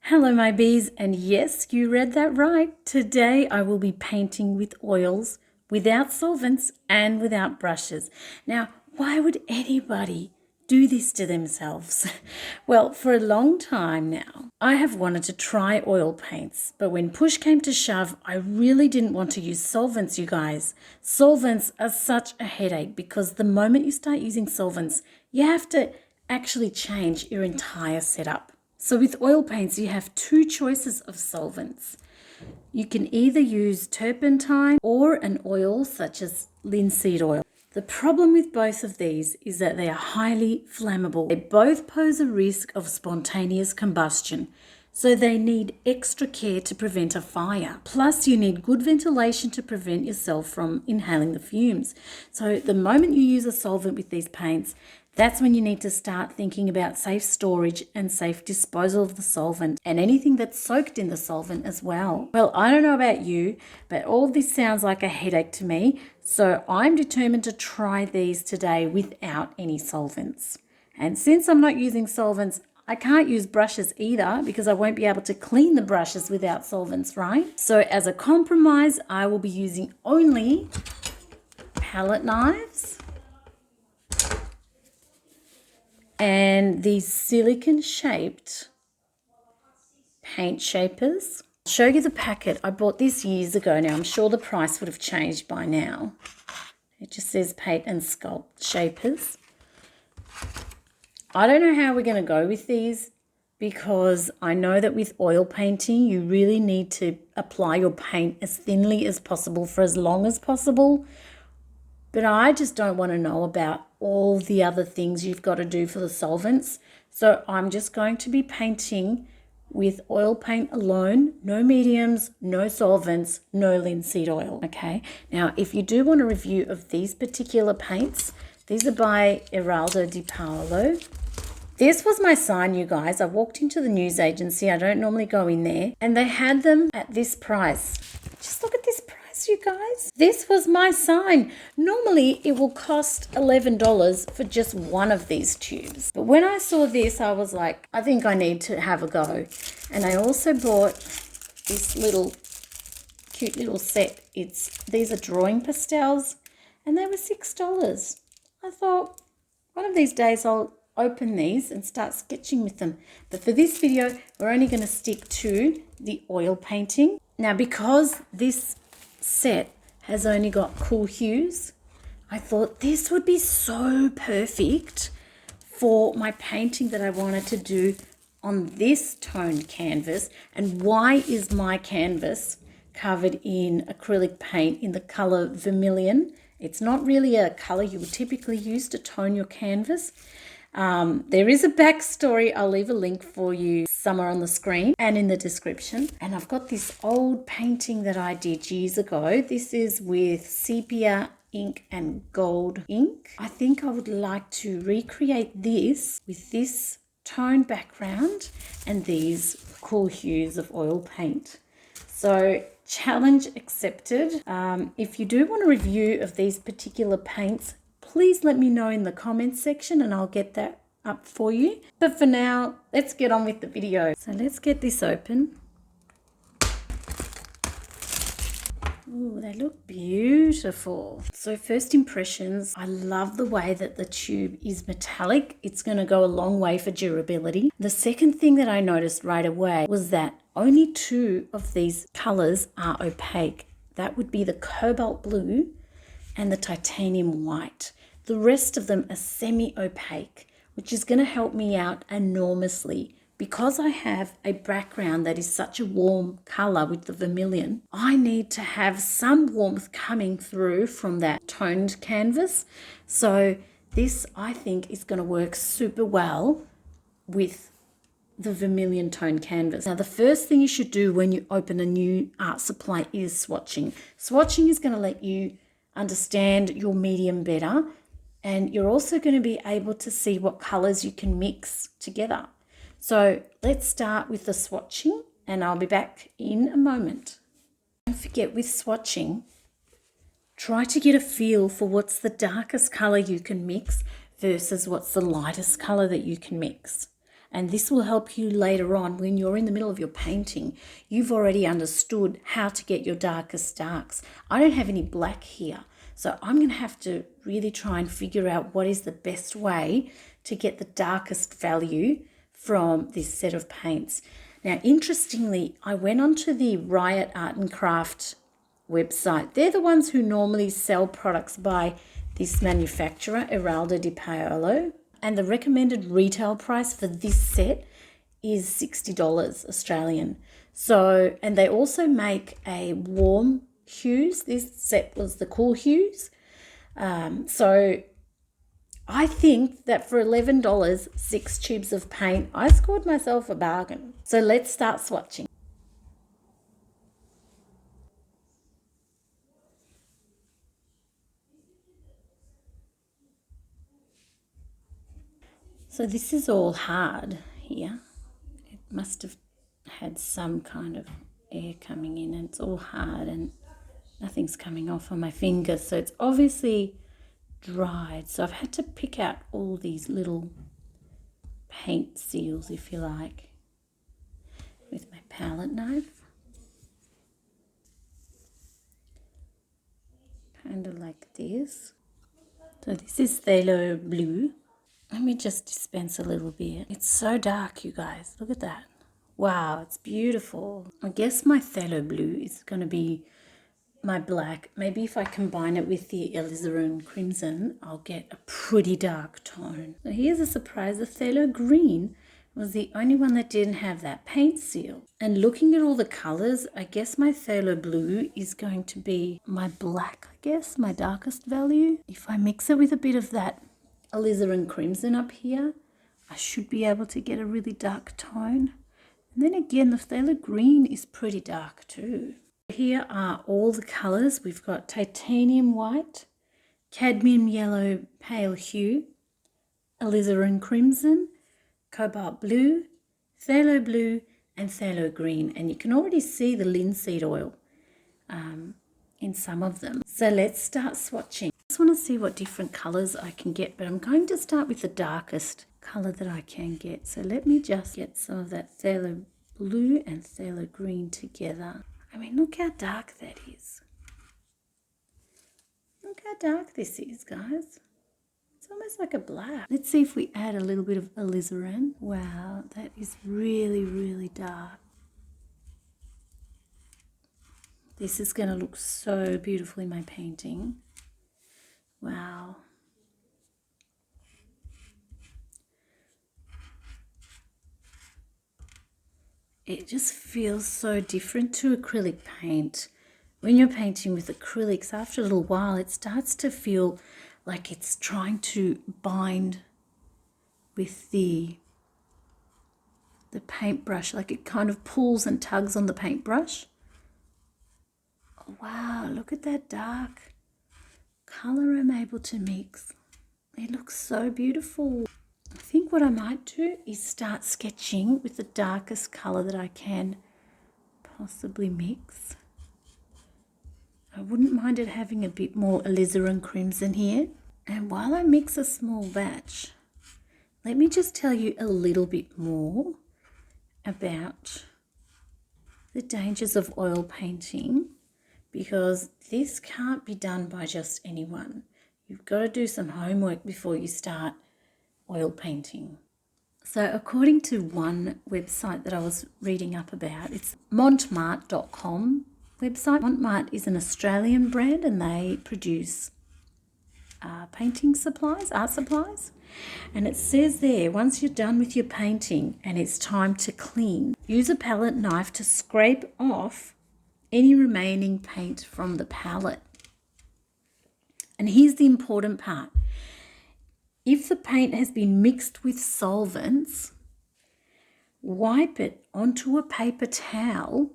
Hello my bees, and yes, you read that right. Today I will be painting with oils, without solvents and without brushes. Now, why would anybody do this to themselves? Well, for a long time now, I have wanted to try oil paints, but when push came to shove, I really didn't want to use solvents, you guys. Solvents are such a headache because the moment you start using solvents, you have to actually change your entire setup. So with oil paints, you have two choices of solvents. You can either use turpentine or an oil such as linseed oil. The problem with both of these is that they are highly flammable. They both pose a risk of spontaneous combustion, so they need extra care to prevent a fire. Plus, you need good ventilation to prevent yourself from inhaling the fumes. So the moment you use a solvent with these paints, that's when you need to start thinking about safe storage and safe disposal of the solvent and anything that's soaked in the solvent as well. Well, I don't know about you, but all this sounds like a headache to me. So I'm determined to try these today without any solvents. And since I'm not using solvents, I can't use brushes either because I won't be able to clean the brushes without solvents, right? So as a compromise, I will be using only palette knives and these silicone shaped paint shapers. I'll show you the packet. I bought this years ago now. I'm sure the price would have changed by now. It just says paint and sculpt shapers. I don't know how we're going to go with these because I know that with oil painting, you really need to apply your paint as thinly as possible for as long as possible. But I just don't want to know about all the other things you've got to do for the solvents. So I'm just going to be painting with oil paint alone, no mediums, no solvents, no linseed oil, okay? Now, if you do want a review of these particular paints, these are by Eraldo Di Paolo. This was my sign, you guys. I walked into the news agency. I don't normally go in there. And they had them at this price. Just look at this price, you guys. This was my sign. Normally, it will cost $11 for just one of these tubes. But when I saw this, I was like, I think I need to have a go. And I also bought this little cute little set. These are drawing pastels, and they were $6. I thought, one of these days I'll open these and start sketching with them. But for this video, we're only going to stick to the oil painting. Now, because this set has only got cool hues, I thought this would be so perfect for my painting that I wanted to do on this toned canvas. And why is my canvas covered in acrylic paint in the color vermilion? It's not really a color you would typically use to tone your canvas. There is a backstory. I'll leave a link for you somewhere on the screen and in the description. And I've got this old painting that I did years ago. This is with sepia ink and gold ink. I think I would like to recreate this with this toned background and these cool hues of oil paint. So challenge accepted. If you do want a review of these particular paints, please let me know in the comments section and I'll get that up for you. But for now, let's get on with the video. So let's get this open. Ooh, they look beautiful. So first impressions, I love the way that the tube is metallic. It's going to go a long way for durability. The second thing that I noticed right away was that only two of these colors are opaque. That would be the cobalt blue and the titanium white. The rest of them are semi-opaque, which is going to help me out enormously. Because I have a background that is such a warm color with the vermilion, I need to have some warmth coming through from that toned canvas. So this, I think, is going to work super well with the vermilion tone canvas. Now, the first thing you should do when you open a new art supply is swatching. Swatching is going to let you understand your medium better, and you're also going to be able to see what colors you can mix together. So let's start with the swatching, and I'll be back in a moment. Don't forget, with swatching, try to get a feel for what's the darkest color you can mix versus what's the lightest color that you can mix. And this will help you later on when you're in the middle of your painting. You've already understood how to get your darkest darks. I don't have any black here, so I'm going to have to really try and figure out what is the best way to get the darkest value from this set of paints. Now, interestingly, I went onto the Riot Art and Craft website. They're the ones who normally sell products by this manufacturer, Eraldo di Paolo, and the recommended retail price for this set is $60 Australian. So, and they also make a warm hues. This set was the cool hues. So I think that for $11, 6 tubes of paint, I scored myself a bargain. So let's start swatching. So this is all hard here. It must have had some kind of air coming in, and it's all hard and nothing's coming off on my fingers. So it's obviously dried. So I've had to pick out all these little paint seals, if you like, with my palette knife. Kind of like this. So this is phthalo blue. Let me just dispense a little bit. It's so dark, you guys. Look at that. Wow, it's beautiful. I guess my phthalo blue is going to be my black. Maybe if I combine it with the alizarin crimson, I'll get a pretty dark tone. So here's a surprise. The phthalo green was the only one that didn't have that paint seal. And looking at all the colors, I guess my phthalo blue is going to be my black, I guess, my darkest value. If I mix it with a bit of that alizarin crimson up here, I should be able to get a really dark tone. And then again, the phthalo green is pretty dark too. Here are all the colors. We've got titanium white, cadmium yellow pale hue, alizarin crimson, cobalt blue, phthalo blue, and phthalo green. And you can already see the linseed oil in some of them. So let's start swatching. I just want to see what different colors I can get, but I'm going to start with the darkest color that I can get. So let me just get some of that phthalo blue and phthalo green together. I mean, look how dark that is. Look how dark this is, guys. It's almost like a black. Let's see if we add a little bit of alizarin. Wow, that is really, really dark. This is going to look so beautiful in my painting. Wow. It just feels so different to acrylic paint. When you're painting with acrylics, after a little while, it starts to feel like it's trying to bind with the paintbrush, like it kind of pulls and tugs on the paintbrush. Oh, wow, look at that dark color I'm able to mix. It looks so beautiful. I think what I might do is start sketching with the darkest color that I can possibly mix. I wouldn't mind it having a bit more alizarin crimson here. And while I mix a small batch, let me just tell you a little bit more about the dangers of oil painting, because this can't be done by just anyone. You've got to do some homework before you start oil painting. So according to one website that I was reading up about, it's montmart.com website. Montmart is an Australian brand and they produce painting supplies, art supplies. And it says there, once you're done with your painting and it's time to clean, use a palette knife to scrape off any remaining paint from the palette. And here's the important part. If the paint has been mixed with solvents, wipe it onto a paper towel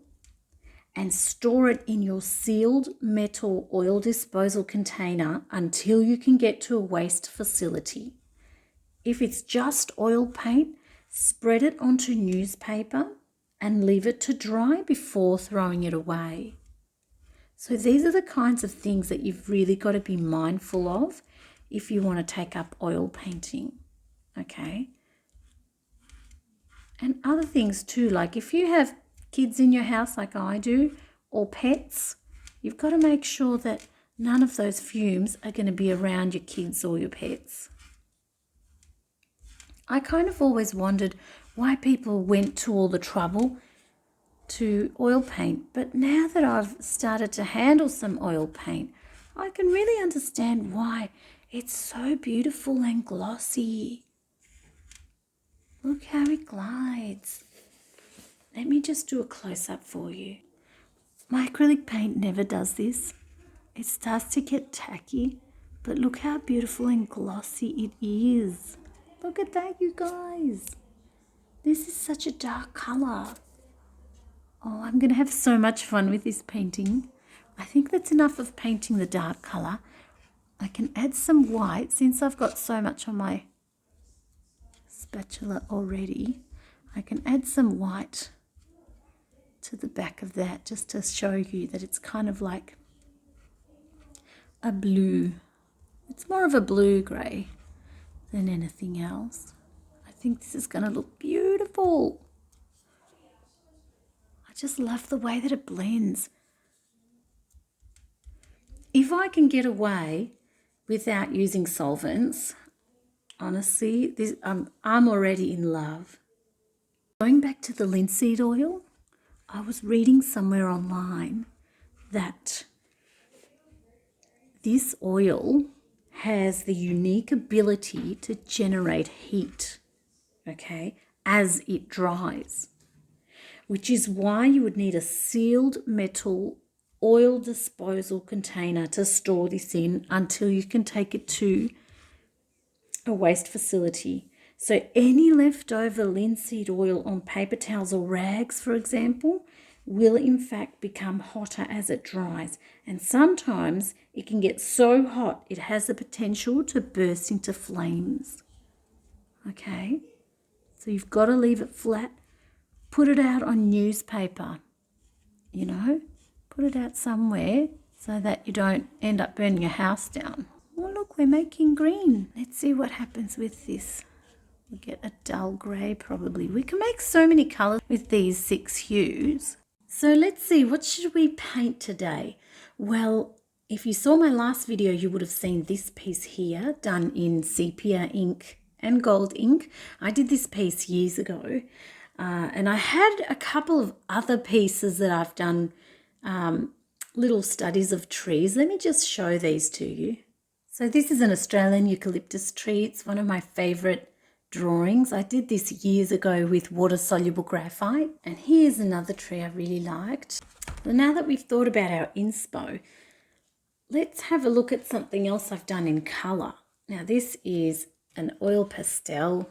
and store it in your sealed metal oil disposal container until you can get to a waste facility. If it's just oil paint, spread it onto newspaper and leave it to dry before throwing it away. So these are the kinds of things that you've really got to be mindful of if you want to take up oil painting, okay? And other things too, like if you have kids in your house like I do, or pets, you've got to make sure that none of those fumes are going to be around your kids or your pets. I kind of always wondered why people went to all the trouble to oil paint, but now that I've started to handle some oil paint, I can really understand why it's so beautiful and glossy. Look how it glides. Let me just do a close-up for you. My acrylic paint never does this. It starts to get tacky, but look how beautiful and glossy it is. Look at that, you guys. This is such a dark colour. Oh, I'm going to have so much fun with this painting. I think that's enough of painting the dark colour. I can add some white since I've got so much on my spatula already. I can add some white to the back of that just to show you that it's kind of like a blue. It's more of a blue grey than anything else. I think this is going to look beautiful. I just love the way that it blends. If I can get away without using solvents, honestly, I'm already in love. Going back to the linseed oil, I was reading somewhere online that this oil has the unique ability to generate heat, okay, as it dries, which is why you would need a sealed metal oil disposal container to store this in until you can take it to a waste facility. So any leftover linseed oil on paper towels or rags, for example, will in fact become hotter as it dries. And sometimes it can get so hot it has the potential to burst into flames. Okay, so you've got to leave it flat. Put it out on newspaper, you know, put it out somewhere so that you don't end up burning your house down. Oh, look, we're making green. Let's see what happens with this. We'll get a dull grey probably. We can make so many colours with these 6 hues. So let's see, what should we paint today? Well, if you saw my last video, you would have seen this piece here done in sepia ink and gold ink. I did this piece years ago. And I had a couple of other pieces that I've done, little studies of trees. Let me just show these to you. So this is an Australian eucalyptus tree. It's one of my favourite drawings. I did this years ago with water-soluble graphite. And here's another tree I really liked. Well, now that we've thought about our inspo, let's have a look at something else I've done in colour. Now this is an oil pastel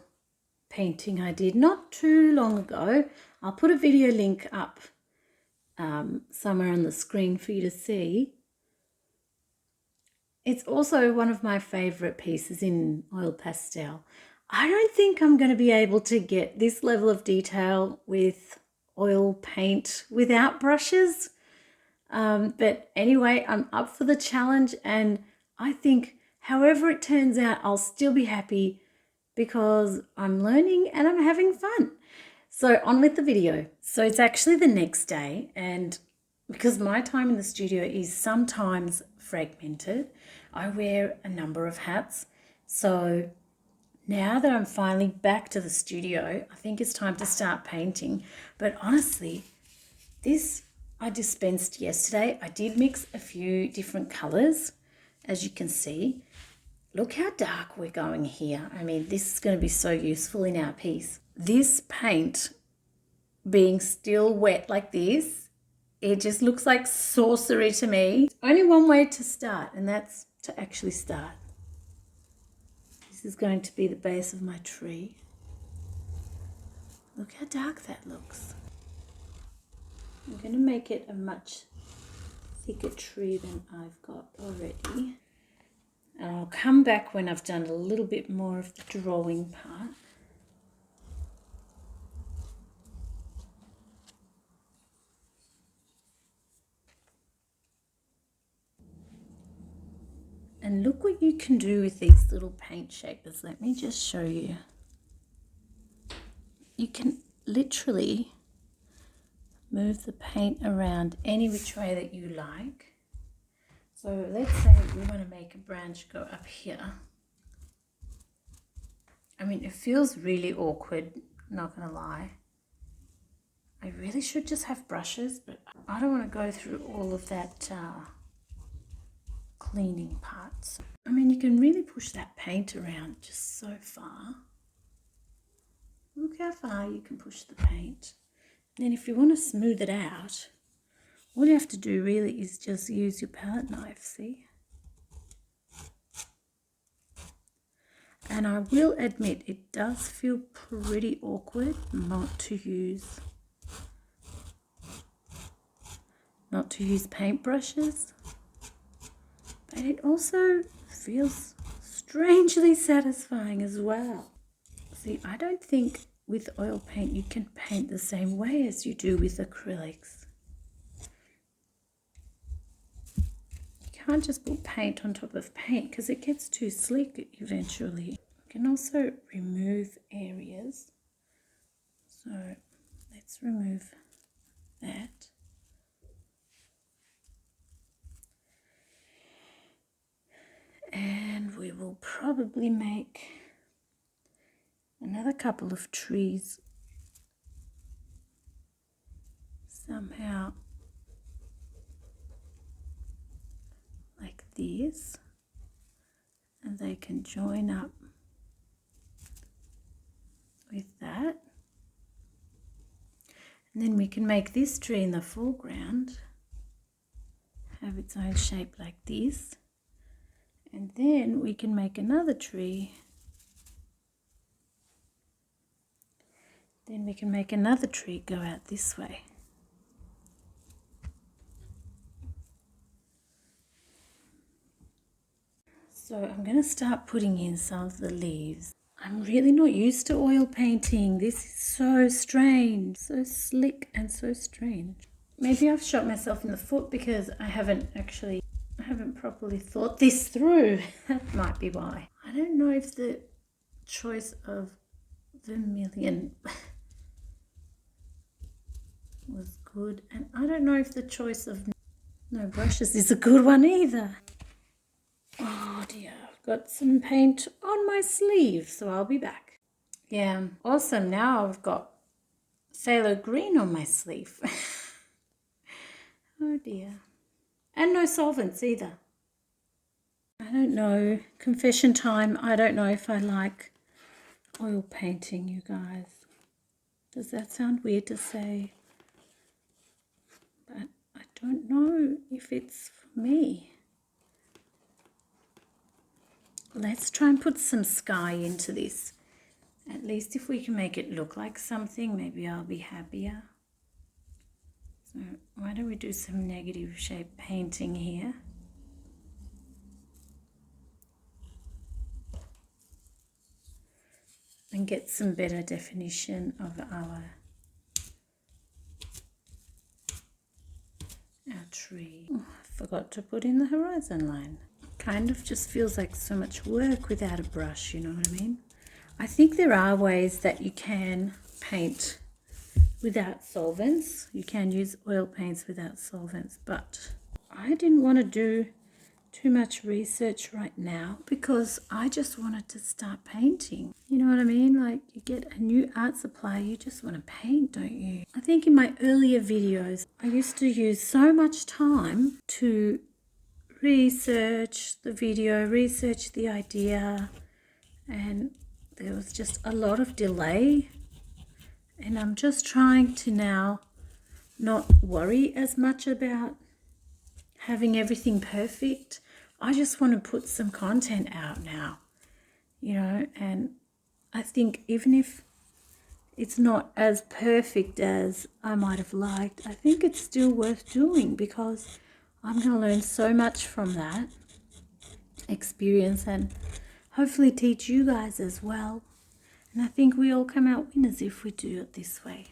painting I did not too long ago. I'll put a video link up somewhere on the screen for you to see. It's also one of my favourite pieces in oil pastel. I don't think I'm going to be able to get this level of detail with oil paint without brushes. But anyway, I'm up for the challenge, and I think however it turns out, I'll still be happy because I'm learning and I'm having fun. So on with the video. So it's actually the next day, and because my time in the studio is sometimes fragmented, I wear a number of hats. So now that I'm finally back to the studio, I think it's time to start painting. But honestly, this I dispensed yesterday. I did mix a few different colours, as you can see. Look how dark we're going here. I mean, this is going to be so useful in our piece. This paint being still wet like this, it just looks like sorcery to me. Only one way to start, and that's to actually start. This is going to be the base of my tree. Look how dark that looks. I'm going to make it a much thicker tree than I've got already. And I'll come back when I've done a little bit more of the drawing part. And look what you can do with these little paint shapers. Let me just show you. You can literally move the paint around any which way that you like. So let's say we want to make a branch go up here. I mean, it feels really awkward, not gonna lie. I really should just have brushes, but I don't want to go through all of that cleaning parts. I mean, you can really push that paint around just so far. Look how far you can push the paint. And then if you want to smooth it out, all you have to do really is just use your palette knife, see? And I will admit, it does feel pretty awkward not to use paintbrushes, but it also feels strangely satisfying as well. See, I don't think with oil paint you can paint the same way as you do with acrylics. You can't just put paint on top of paint because it gets too slick eventually. You can also remove areas. So let's remove that. And we will probably make another couple of trees somehow like this, and they can join up with that. And then we can make this tree in the foreground have its own shape like this. And then we can make another tree. Then we can make another tree go out this way. So I'm going to start putting in some of the leaves. I'm really not used to oil painting. This is so strange, so slick and so strange. Maybe I've shot myself in the foot because I haven't properly thought this through. That might be why. I don't know if the choice of vermillion was good, and I don't know if the choice of no brushes is a good one either. Oh dear, I've got some paint on my sleeve, so I'll be back. Yeah, awesome. Now I've got phthalo green on my sleeve. Oh dear. And no solvents either. I don't know. Confession time. I don't know if I like oil painting, you guys. Does that sound weird to say? But I don't know if it's for me. Let's try and put some sky into this. At least if we can make it look like something, maybe I'll be happier. So why don't we do some negative shape painting here? And get some better definition of our tree. Oh, I forgot to put in the horizon line. Kind of just feels like so much work without a brush, you know what I mean? I think there are ways that you can paint without solvents. You can use oil paints without solvents, but I didn't want to do too much research right now because I just wanted to start painting. You know what I mean? Like, you get a new art supply, you just want to paint, don't you? I think in my earlier videos, I used to use so much time to research the video, research the idea, and there was just a lot of delay. And I'm just trying to now not worry as much about having everything perfect. I just want to put some content out now, you know, and I think even if it's not as perfect as I might have liked, I think it's still worth doing because I'm going to learn so much from that experience and hopefully teach you guys as well. And I think we all come out winners if we do it this way.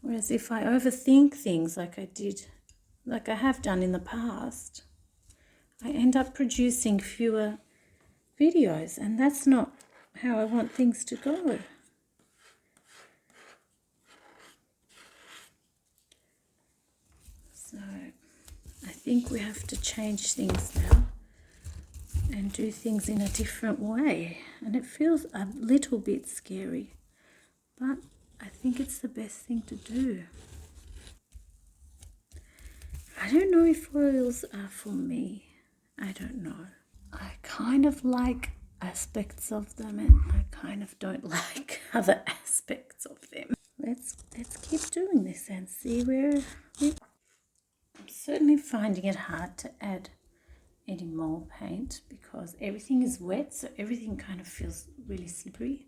Whereas if I overthink things like I have done in the past, I end up producing fewer videos, and that's not how I want things to go. So I think we have to change things now and do things in a different way. And it feels a little bit scary, but I think it's the best thing to do. I don't know if oils are for me. I don't know. I kind of like aspects of them and I kind of don't like other aspects of them. Let's keep doing this and see where I'm certainly finding it hard to add any more paint because everything is wet, so everything kind of feels really slippery.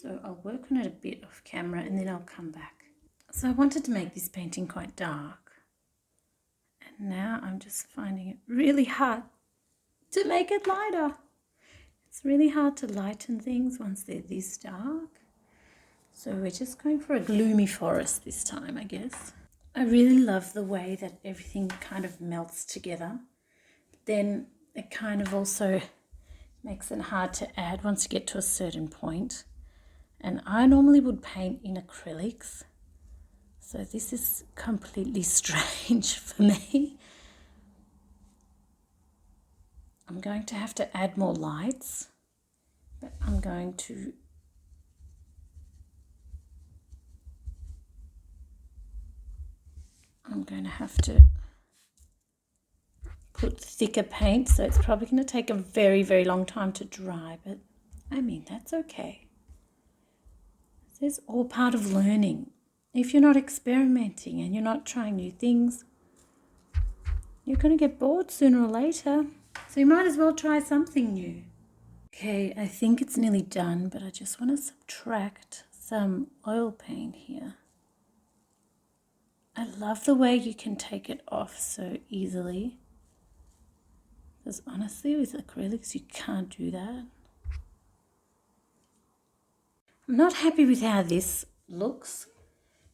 So I'll work on it a bit off camera and then I'll come back. So I wanted to make this painting quite dark, and now I'm just finding it really hard to make it lighter. It's really hard to lighten things once they're this dark. So we're just going for a gloomy forest this time, I guess. I really love the way that everything kind of melts together. Then it kind of also makes it hard to add once you get to a certain point. And I normally would paint in acrylics. So this is completely strange for me. I'm going to have to add more lights, but I'm going to have to put thicker paint, so it's probably going to take a very, very long time to dry, but I mean, that's okay. It's all part of learning. If you're not experimenting and you're not trying new things, you're going to get bored sooner or later. So you might as well try something new. Okay, I think it's nearly done, but I just want to subtract some oil paint here. I love the way you can take it off so easily. Because honestly, with acrylics, you can't do that. I'm not happy with how this looks.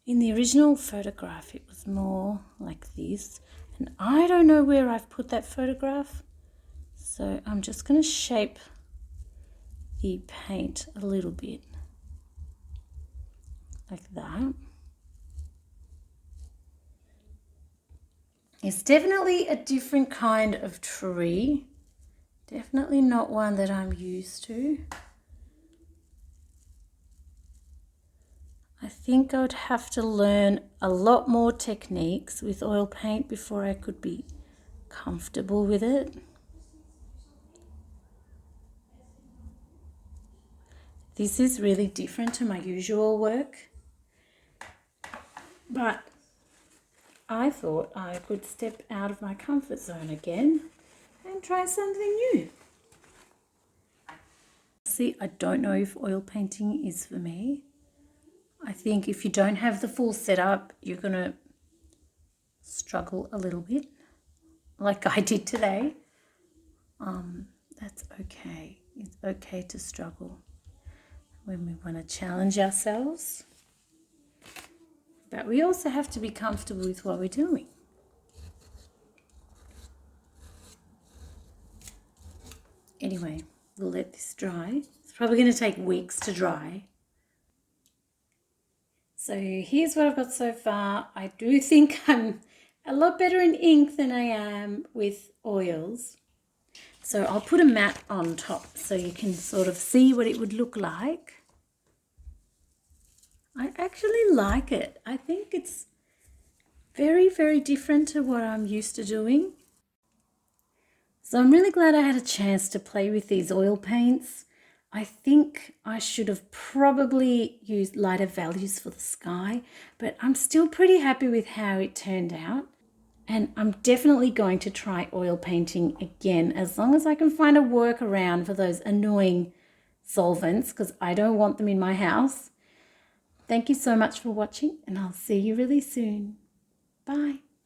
In the original photograph, it was more like this. And I don't know where I've put that photograph. So I'm just going to shape the paint a little bit. Like that. It's definitely a different kind of tree. Definitely not one that I'm used to. I think I would have to learn a lot more techniques with oil paint before I could be comfortable with it. This is really different to my usual work, but I thought I could step out of my comfort zone again and try something new. See, I don't know if oil painting is for me. I think if you don't have the full setup, you're going to struggle a little bit, like I did today. That's okay. It's okay to struggle when we want to challenge ourselves. But we also have to be comfortable with what we're doing. Anyway, we'll let this dry. It's probably going to take weeks to dry. So here's what I've got so far. I do think I'm a lot better in ink than I am with oils. So I'll put a matte on top so you can sort of see what it would look like. I actually like it. I think it's very, very different to what I'm used to doing. So I'm really glad I had a chance to play with these oil paints. I think I should have probably used lighter values for the sky, but I'm still pretty happy with how it turned out. And I'm definitely going to try oil painting again, as long as I can find a workaround for those annoying solvents, because I don't want them in my house. Thank you so much for watching, and I'll see you really soon. Bye.